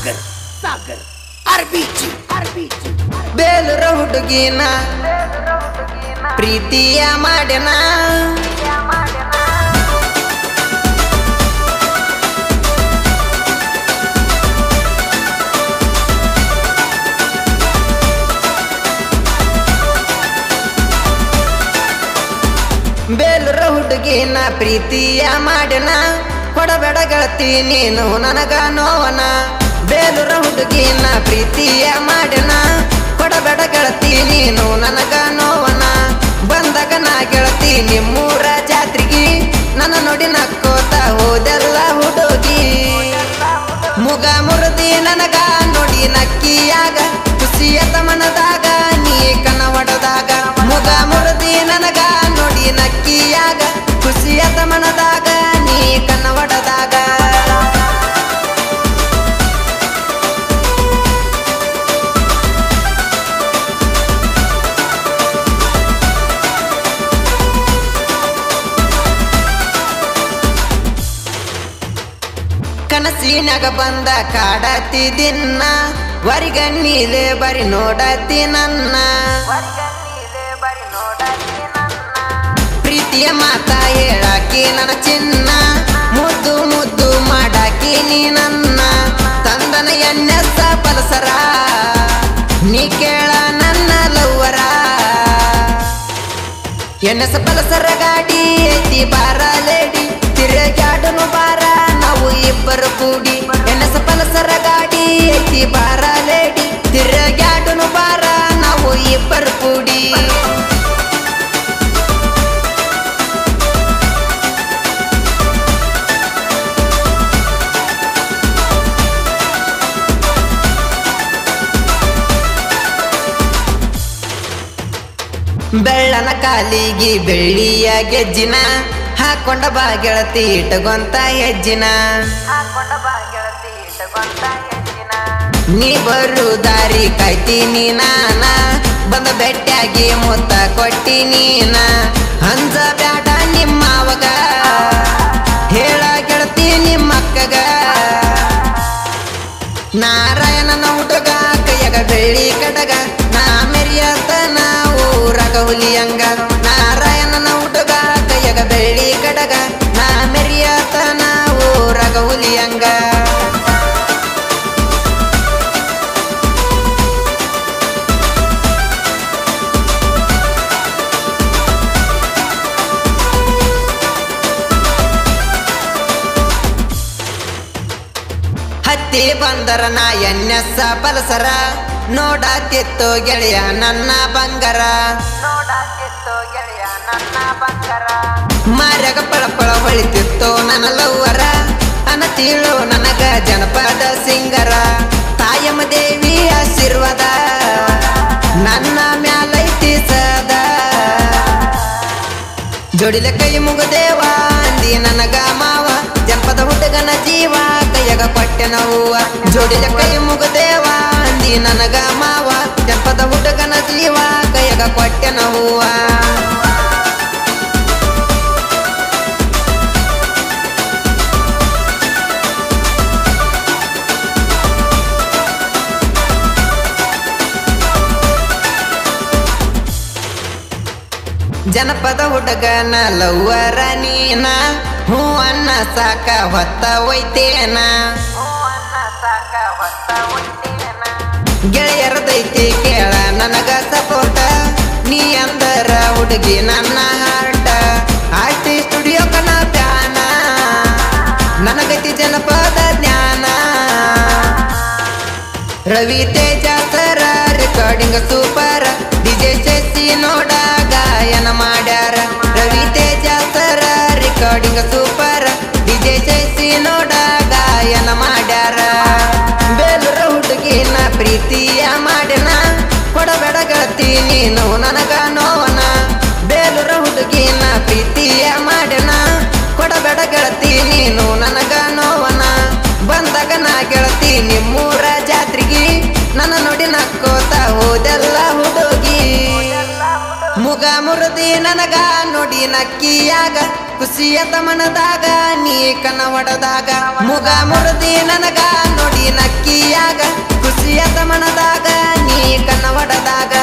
ಸಾಗರ್ ಸಾಗರ್ ಆರ್ಬಿಜಿ ಬೇಲೂರ ಹುಡುಗಿನ ಪ್ರೀತಿಯ ಮಾಡ್ಯಾನ ಬೇಲೂರ ಹುಡುಗಿನ ಪ್ರೀತಿಯ ಮಾಡ್ಯಾನ ಕೊಡಬೇಡ ಗೆಳತಿ ನೀನು ನನಗ ನೋವನ ಬೇಲೂರ ಹುಡುಗಿನ ಪ್ರೀತಿಯ ಮಾಡ್ಯಾನ ಕೊಡಬೇಡ ಗೆಳತಿ ನೀನು ನನಗ ನೋವನ ಬಂದಾಗ ನಾ ಗೆಳತಿ ನಿಮ್ಮೂರ ಜಾತ್ರೆಗೆ ನನ್ನ ನೋಡಿ ನಕ್ಕೋತ ಹೋದೆಲ್ಲ ಹುಡುಗಿ ಮುಗ ಮುರಿದಿ ನನಗ ನೋಡಿ ನಕ್ಕಿಯಾಗ ಖುಷಿಯತ ಮನದಾಗ ನೀ ಕನ ಒಡದಾಗ ಮುಗ ಮುರಿದಿ ನನಗ ನೋಡಿ ನಕ್ಕಿಯಾಗ ಖುಷಿಯತ ಮನದಾಗ ನೀ ಕನ ಒಡದಾಗ ಕನಸಿನಾಗ ಬಂದ ಕಾಡತಿದಿನ್ನ ವರಿಗಣ್ಣೀಲೆ ಬರಿ ನೋಡತಿ ನನ್ನ ಪ್ರೀತಿಯ ಮಾತ ಹೇಳಾಕಿ ನನ್ನ ಚಿನ್ನ ಮುದ್ದು ಮುದ್ದು ಮಾಡಾಕಿ ನೀ ನನ್ನ ತಂದನ ಎನ್ನೆಸ ಪಲಸರ ನೀ ಕೇಳ ನನ್ನ ಲವ್ವರ ಎನ್ನೆಸ ಪಲಸರ ಗಾಡಿ ಐತಿ ಬಾರ ಲೇಡಿ ತಿರುಗಾಡನು ಬಾರ ನಾವು ಇಬ್ಬರು ಕೂಡಿ ಎನ್ನೆಸ ಪಲಸರ ಗಾಡಿ ಐತಿ ಬಾರ ಲೇಡಿ ತಿರುಗಾಡನು ಬಾರ ನಾವು ಇಬ್ಬರು ಕೂಡಿ ಬೆಳ್ಳನ ಕಾಲಿಗೆ ಬೆಳ್ಳಿಯ ಗೆಜ್ಜಿನ ಹಾಕೊಂಡ ಬಾ ಗೆಳತಿ ಇಟ್ಟಗೊಂತ ಹೆಜ್ಜಿನ ನೀ ಬರು ದಾರಿ ಕಾಯ್ತೀನಿ ನಾನ ಬಂದ ಬೆಟ್ಟಾಗಿ ಮುತ್ತ ಕೊಟ್ಟಿ ನೀನ ಹಂಜ ಬ್ಯಾಡ ನಿಮ್ಮ ಅವಗ ಹೇಳ ಗೆಳತಿ ನಿಮ್ಮಕ್ಕಗ ನಾರಾಯಣನ ಹುಡುಗ ಕೈಯಾಗ ಬೆಳ್ಳಿ ಕಡಗ ನಾ ಮೆರಿಯತನ ಊರಾಗ ಹುಲಿಯಂಗ ನಾರಾಯಣನ ಹುಡುಗ ಕೈಯಾಗ ಬೆಳ್ಳಿ ಕಡಗ ನಾ ಮೆರಿಯತನ ಊರಾಗ ಹುಲಿಯಂಗ ಹತ್ತಿ ಬಂದರ ನಾ ಎನ್ನೆಸ ಪಲಸರ ನೋಡಾತಿತ್ತು ಗೆಳೆಯ ನನ್ನ ಬಂಗಾರ ಮಾರ್ಯಾಗ ಪಳಪಳ ಹೊಳಿತಿತ್ತು ನನ್ನ ಲವ್ವರ ಅನ ತೀಳು ನನಗ ಜನಪದ ಸಿಂಗರ ತಾಯಮ್ಮ ದೇವಿ ಆಶೀರ್ವಾದ ನನ್ನ ಮ್ಯಾಲೈತಿ ಸದ ಜೋಡಿಲೆ ಕೈ ಮುಗದೇವ ಅಂದಿ ನನಗ ಮಾವ ಜನಪದ ಹುಡುಗನ ಜೀವ ಕೈಯಾಗ ಕೊಟ್ಟೆನ ಹೂವ ಜೋಡಿಲೆ ಕೈ ಮುಗದೇವ ಅಂದಿ ನನಗ ಮಾವ ಜನಪದ ಹುಡುಗನ ಜೀವ ಕೈಯಾಗ ಕೊಟ್ಟೆನ ಹೂವ ಜನಪದ ಹುಡುಗನ ಲವ್ವರ ನೀನ ಹೂ ಅನ್ನ ಸಾಕ ಹೊತ್ತ ಒಯ್ತೇನ ಗೆಳೆಯರದೈತಿ ಕೇಳ ನನಗ ಸಪೋರ್ಟ ನೀ ಅಂದರ ಹುಡುಗಿ ನನ್ನ ಹಾರ್ಟ ಆರ್ಟಿ ಸ್ಟುಡಿಯೋ ಕನ ಪ್ಯಾನ ನನಗೈತಿ ಜನಪದ ಜ್ಞಾನ ರವಿ ತೇಜ ಸರ ರೆಕಾರ್ಡಿಂಗ್ ಸೂಪರ್ ಡಿಜೆ ಶಶಿ ನೋಡ ಗಾಯನ ಮಾಡ್ಯಾರ ರವಿ ತೇಜ ಸರ ರೆಕಾರ್ಡಿಂಗ್ ಸೂಪರ್ ಡಿಜೆ ಶಶಿ ನೋಡ ಗಾಯನ ಮಾಡ್ಯಾರ ಬೇಲೂರ ಹುಡುಗಿನ ಪ್ರೀತಿಯ ಮಾಡ್ಯಾನ ಕೊಡಬೇಡ ಗೆಳತಿ ನೀನು ನನಗ ನೋವನ ಬೇಲೂರ ಹುಡುಗಿನ ಪ್ರೀತಿಯ ಮಾಡ್ಯಾನ ಕೊಡಬೇಡ ಗೆಳತಿ ನೀನು ನನಗ ನೋವನ ಬಂದಾಗ ನಾ ಗೆಳತಿ ನಿಮ್ಮೂರ ಜಾತ್ರೆಗೆ ನನ್ನ ನೋಡಿ ನಕ್ಕೋತ ಹೋದೆಲ್ಲ ಹುಡುಗಿ ಮುಗ ಮುರಿದಿ ಮುರದಿ ನನಗ ನೋಡಿ ನಕ್ಕಿಯಾಗ ಖುಷಿಯತ ಮನದಾಗ ನೀ ಕನ ಒಡದಾಗ ಮುಗ ಮುರದಿ ನನಗ ನೋಡಿ ನಕ್ಕಿಯಾಗ ಖುಷಿಯತ ಮನದಾಗ ನೀ ಕನ ಒಡದಾಗ